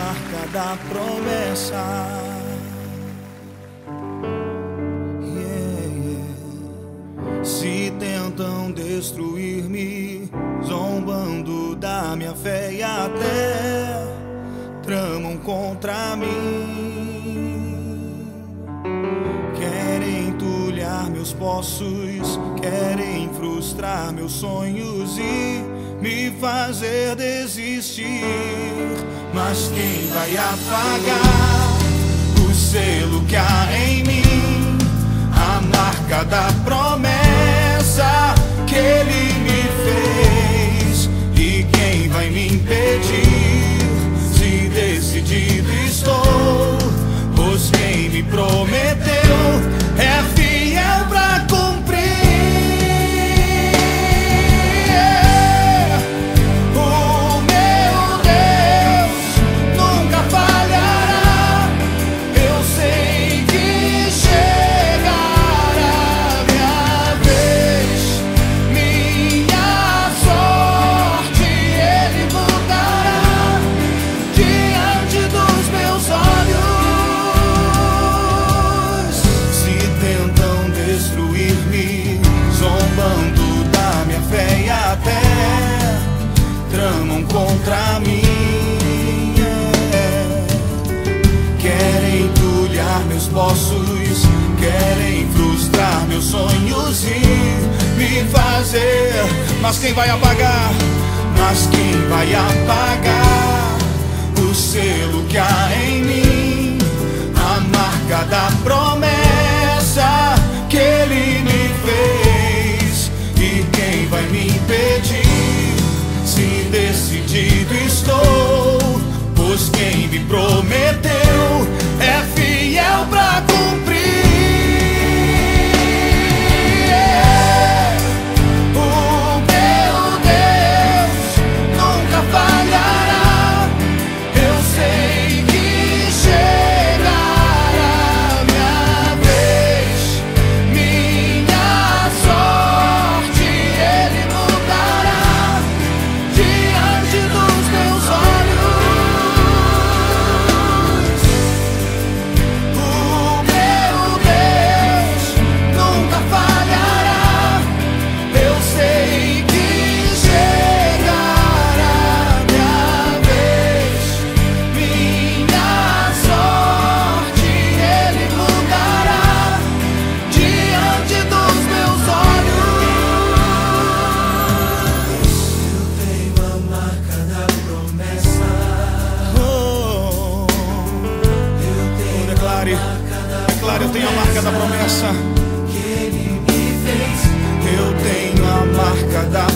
marca da promessa. Se tentam destruir-me, zombando da minha fé e até tramam contra mim. Querem entulhar meus poços, querem frustrar meus sonhos e me fazer desistir. Mas quem vai apagar o selo que há em mim? A marca da promessa que Ele me fez. E quem vai me impedir, se decidido estou? Pois quem me prometeu é fiel pra cumprir. O meu Deus nunca falhará. Eu sei que chegará minha vez, minha sorte Ele mudará diante dos meus olhos. Se tentam destruir-me, zombando da minha fé e até tramam contra mim. Querem entulhar meus poços, querem frustrar meus sonhos e me fazer. Mas quem vai apagar? Mas quem vai apagar o selo que há em mim? A marca da promessa que Ele me fez. E quem vai me impedir, se decidido estou? Pois quem me prometeu é fiel pra cumprir. O meu Deus nunca falhará. Eu sei que chegará minha vez, minha sorte Ele mudará diante dos meus olhos. O meu Deus nunca falhará. Eu sei que chegará minha vez, minha sorte Ele mudará diante dos meus olhos. Eu tenho a marca da promessa. Declare, eu tenho a marca da promessa que Ele me fez. Eu tenho a marca da